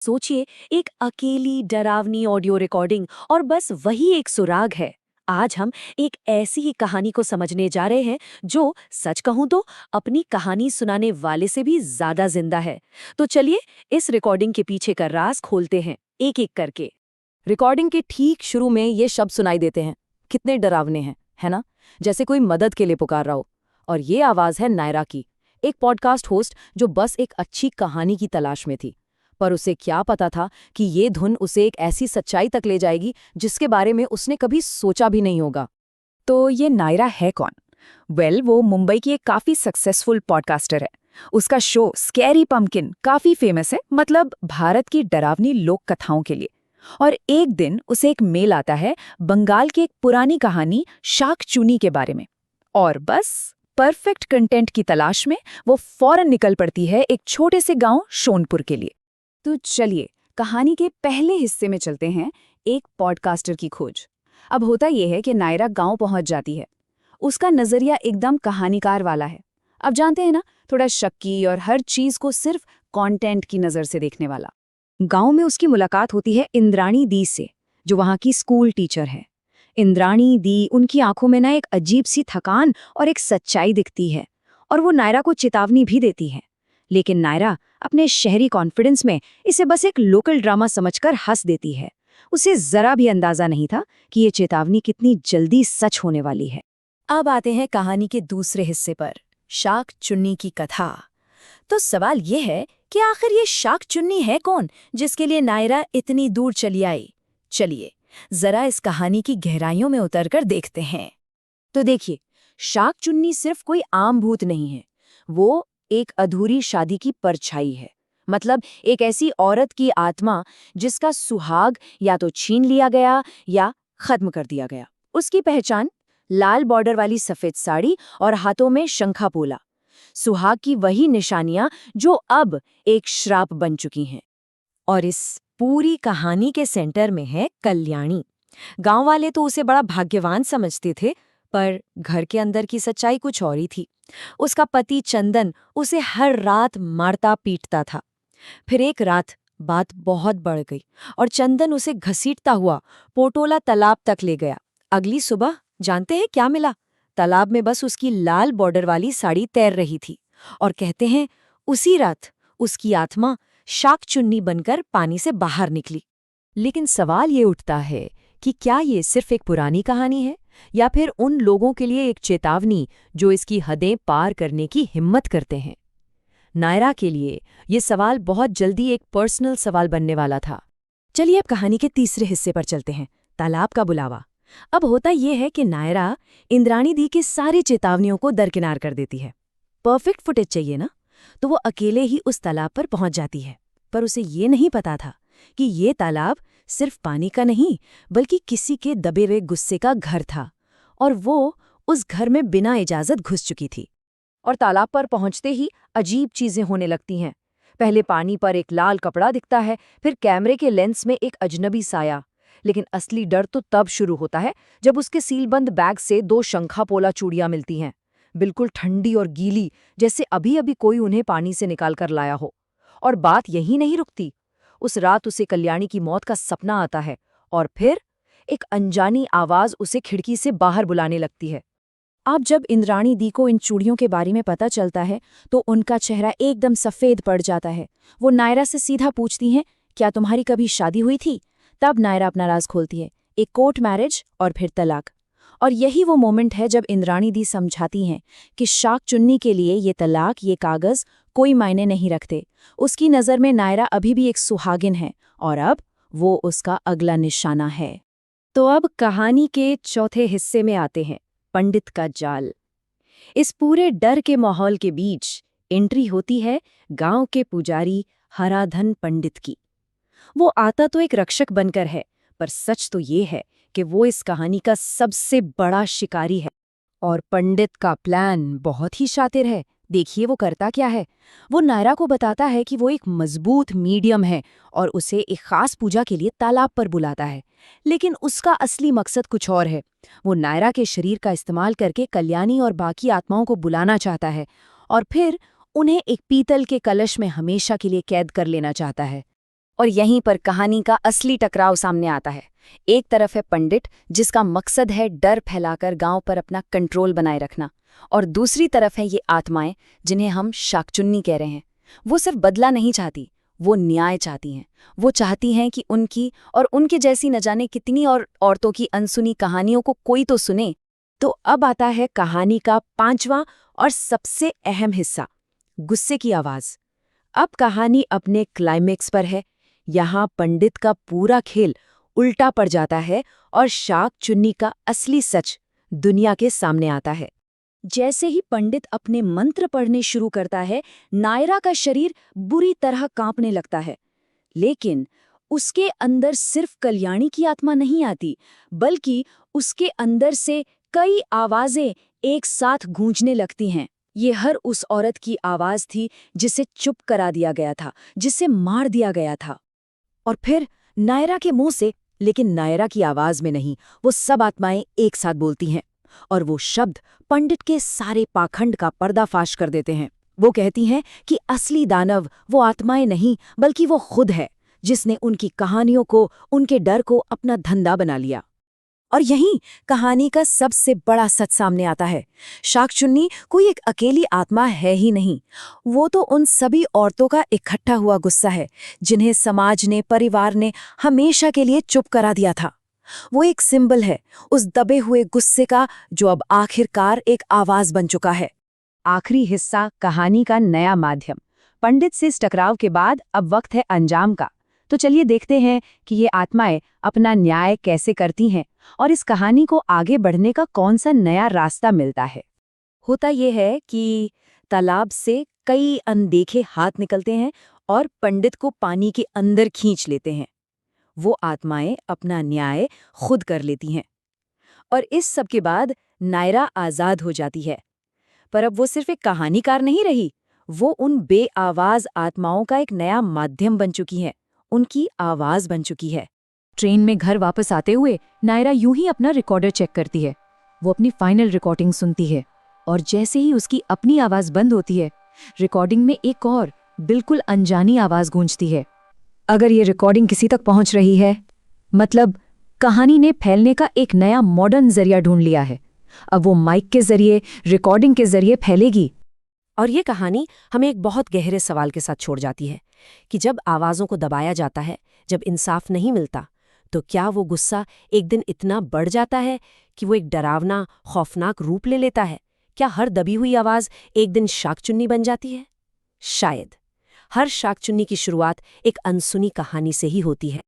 सोचिए, एक अकेली डरावनी ऑडियो रिकॉर्डिंग और बस वही एक सुराग है। आज हम एक ऐसी ही कहानी को समझने जा रहे हैं जो, सच कहूं तो, अपनी कहानी सुनाने वाले से भी ज्यादा जिंदा है। तो चलिए, इस रिकॉर्डिंग के पीछे का राज खोलते हैं, एक एक करके। रिकॉर्डिंग के ठीक शुरू में ये शब्द सुनाई देते हैं। कितने डरावने हैं, है ना? जैसे कोई मदद के लिए पुकार रहा हो। और ये आवाज़ है नायरा की, एक पॉडकास्ट होस्ट जो बस एक अच्छी कहानी की तलाश में थी। पर उसे क्या पता था कि ये धुन उसे एक ऐसी सच्चाई तक ले जाएगी जिसके बारे में उसने कभी सोचा भी नहीं होगा। तो ये नायरा है कौन? वो मुंबई की एक काफी सक्सेसफुल पॉडकास्टर है। उसका शो स्कैरी पंपकिन काफी फेमस है, मतलब भारत की डरावनी लोक कथाओं के लिए। और एक दिन उसे एक मेल आता है बंगाल की एक पुरानी कहानी शाक चूनी के बारे में। और बस परफेक्ट कंटेंट की तलाश में वो फौरन निकल पड़ती है एक छोटे से गांव शोनपुर के लिए। तो चलिए, कहानी के पहले हिस्से में चलते हैं, एक पॉडकास्टर की खोज। अब होता यह है कि नायरा गांव पहुंच जाती है। उसका नजरिया एकदम कहानीकार वाला है। अब जानते हैं ना, थोड़ा शक्की और हर चीज को सिर्फ कंटेंट की नजर से देखने वाला। गांव में उसकी मुलाकात होती है इंद्राणी दी से, जो वहां की स्कूल टीचर है। इंद्राणी दी, उनकी आंखों में ना एक अजीब सी थकान और एक सच्चाई दिखती है, और वो नायरा को चेतावनी भी देती है। लेकिन नायरा अपने शहरी कॉन्फिडेंस में इसे बस एक लोकल ड्रामा समझकर हंस देती है। उसे जरा भी अंदाजा नहीं था कि ये चेतावनी कितनी जल्दी सच होने वाली है। अब आते हैं कहानी के दूसरे हिस्से पर, शाक चुन्नी की कथा। तो सवाल ये है कि आखिर ये शाक चुन्नी है कौन, जिसके लिए नायरा इतनी दूर चली आई। चलिए, जरा इस कहानी की गहराइयों में उतरकर देखते हैं। तो देखिए, शाक चुन्नी सिर्फ कोई आम भूत नहीं है। वो एक अधूरी शादी की परछाई है। मतलब एक ऐसी औरत की आत्मा जिसका सुहाग या तो छीन लिया गया या खत्म कर दिया गया। उसकी पहचान लाल बॉर्डर वाली सफेद साड़ी और हाथों में शंखा पोला, सुहाग की वही निशानियां जो अब एक श्राप बन चुकी हैं। और इस पूरी कहानी के सेंटर में है कल्याणी। गांव वाले तो उसे बड़ा भाग्यवान समझते थे, पर घर के अंदर की सच्चाई कुछ और ही थी। उसका पति चंदन उसे हर रात मारता पीटता था। फिर एक रात बात बहुत बढ़ गई और चंदन उसे घसीटता हुआ पोटोला तालाब तक ले गया। अगली सुबह जानते हैं क्या मिला? तालाब में बस उसकी लाल बॉर्डर वाली साड़ी तैर रही थी। और कहते हैं उसी रात उसकी आत्मा शाक चुन्नी बनकर पानी से बाहर निकली। लेकिन सवाल ये उठता है कि क्या ये सिर्फ एक पुरानी कहानी है, या फिर उन लोगों के लिए एक चेतावनी जो इसकी हदें पार करने की हिम्मत करते हैं? नायरा के लिए ये सवाल बहुत जल्दी एक पर्सनल सवाल बनने वाला था। चलिए अब कहानी के तीसरे हिस्से पर चलते हैं, तालाब का बुलावा। अब होता यह है कि नायरा इंद्राणी दी की सारी चेतावनियों को दरकिनार कर देती है। परफेक्ट फुटेज चाहिए ना, तो वो अकेले ही उस तालाब पर पहुंच जाती है। पर उसे ये नहीं पता था कि ये तालाब सिर्फ पानी का नहीं, बल्कि किसी के दबे हुए गुस्से का घर था, और वो उस घर में बिना इजाजत घुस चुकी थी। और तालाब पर पहुंचते ही अजीब चीजें होने लगती हैं। पहले पानी पर एक लाल कपड़ा दिखता है, फिर कैमरे के लेंस में एक अजनबी साया। लेकिन असली डर तो तब शुरू होता है जब उसके सीलबंद बैग से 2 शंखा पोला चूड़ियां मिलती हैं, बिल्कुल ठंडी और गीली, जैसे अभी अभी कोई उन्हें पानी से निकाल कर लाया हो। और बात यही नहीं रुकती। उस रात उसे कल्याणी की मौत का सपना आता है, और फिर एक अनजानी आवाज उसे खिड़की से बाहर बुलाने लगती है। अब जब इंद्राणी दी को इन चूड़ियों के बारे में पता चलता है तो उनका चेहरा एकदम सफेद पड़ जाता है। वो नायरा से सीधा पूछती हैं, क्या तुम्हारी कभी शादी हुई थी? तब नायरा अपना राज खोलती है, एक कोर्ट मैरिज और फिर तलाक। और यही वो मोमेंट है जब इंद्राणी दी समझाती हैं कि शाक चुन्नी के लिए ये तलाक, ये कागज कोई मायने नहीं रखते। उसकी नज़र में नायरा अभी भी एक सुहागिन है, और अब वो उसका अगला निशाना है। तो अब कहानी के चौथे हिस्से में आते हैं, पंडित का जाल। इस पूरे डर के माहौल के बीच एंट्री होती है गांव के पुजारी हराधन पंडित की। वो आता तो एक रक्षक बनकर है, पर सच तो ये है कि वो इस कहानी का सबसे बड़ा शिकारी है। और पंडित का प्लान बहुत ही शातिर है। देखिए वो करता क्या है। वो नायरा को बताता है कि वो एक मजबूत मीडियम है और उसे एक खास पूजा के लिए तालाब पर बुलाता है। लेकिन उसका असली मकसद कुछ और है। वो नायरा के शरीर का इस्तेमाल करके कल्याणी और बाकी आत्माओं को बुलाना चाहता है, और फिर उन्हें एक पीतल के कलश में हमेशा के लिए कैद कर लेना चाहता है। और यहीं पर कहानी का असली टकराव सामने आता है। एक तरफ है पंडित, जिसका मकसद है डर फैलाकर गांव पर अपना कंट्रोल बनाए रखना, और दूसरी तरफ है ये आत्माएं जिन्हें हम शाकचुन्नी कह रहे हैं। वो सिर्फ बदला नहीं चाहती, वो न्याय चाहती हैं। वो चाहती हैं कि उनकी और उनके जैसी न जाने कितनी और औरतों की अनसुनी कहानियों को कोई तो सुने। तो अब आता है कहानी का 5वां और सबसे अहम हिस्सा, गुस्से की आवाज। अब कहानी अपने क्लाइमेक्स पर है। यहाँ पंडित का पूरा खेल उल्टा पड़ जाता है और शाकचुन्नी का असली सच दुनिया के सामने आता है। जैसे ही पंडित अपने मंत्र पढ़ने शुरू करता है, नायरा का शरीर बुरी तरह कांपने लगता है। लेकिन उसके अंदर सिर्फ कल्याणी की आत्मा नहीं आती, बल्कि उसके अंदर से कई आवाजें एक साथ गूंजने लगती हैं। ये हर उस औरत की आवाज थी जिसे चुप करा दिया गया था, जिसे मार दिया गया था। और फिर नायरा के मुंह से, लेकिन नायरा की आवाज में नहीं, वो सब आत्माएं एक साथ बोलती हैं, और वो शब्द पंडित के सारे पाखंड का पर्दाफाश कर देते हैं। वो कहती हैं कि असली दानव वो आत्माएं नहीं, बल्कि वो खुद है, जिसने उनकी कहानियों को, उनके डर को अपना धंधा बना लिया। और यहीं कहानी का सबसे बड़ा सच सामने आता है। शाकचुन्नी कोई एक अकेली आत्मा है ही नहीं, वो तो उन सभी औरतों का इकट्ठा हुआ गुस्सा है, जिन्हें समाज ने, परिवार ने हमेशा के लिए चुप करा दिया था। वो एक सिंबल है उस दबे हुए गुस्से का, जो अब आखिरकार एक आवाज बन चुका है। आखिरी हिस्सा, कहानी का नया माध्यम। पंडित से इस टकराव के बाद अब वक्त है अंजाम का। तो चलिए देखते हैं कि ये आत्माएं अपना न्याय कैसे करती हैं और इस कहानी को आगे बढ़ने का कौन सा नया रास्ता मिलता है। होता ये है कि तालाब से कई अनदेखे हाथ निकलते हैं और पंडित को पानी के अंदर खींच लेते हैं। वो आत्माएं अपना न्याय खुद कर लेती हैं, और इस सब के बाद नायरा आजाद हो जाती है। पर अब वो सिर्फ एक कहानीकार नहीं रही, वो उन बेआवाज आत्माओं का एक नया माध्यम बन चुकी है, उनकी आवाज बन चुकी है। ट्रेन में घर वापस आते हुए नायरा यूं ही अपना रिकॉर्डर चेक करती है। वो अपनी फाइनल रिकॉर्डिंग सुनती है, और जैसे ही उसकी अपनी आवाज बंद होती है, रिकॉर्डिंग में एक और बिल्कुल अनजानी आवाज गूंजती है। अगर ये रिकॉर्डिंग किसी तक पहुंच रही है, मतलब कहानी ने फैलने का एक नया मॉडर्न जरिया ढूंढ लिया है। अब वो माइक के जरिए, रिकॉर्डिंग के जरिए फैलेगी। और ये कहानी हमें एक बहुत गहरे सवाल के साथ छोड़ जाती है कि जब आवाज़ों को दबाया जाता है, जब इंसाफ नहीं मिलता, तो क्या वो गुस्सा एक दिन इतना बढ़ जाता है कि वो एक डरावना, खौफनाक रूप ले लेता है? क्या हर दबी हुई आवाज़ एक दिन शाकचुन्नी बन जाती है? शायद। हर शाकचुन्नी की शुरुआत एक अनसुनी कहानी से ही होती है।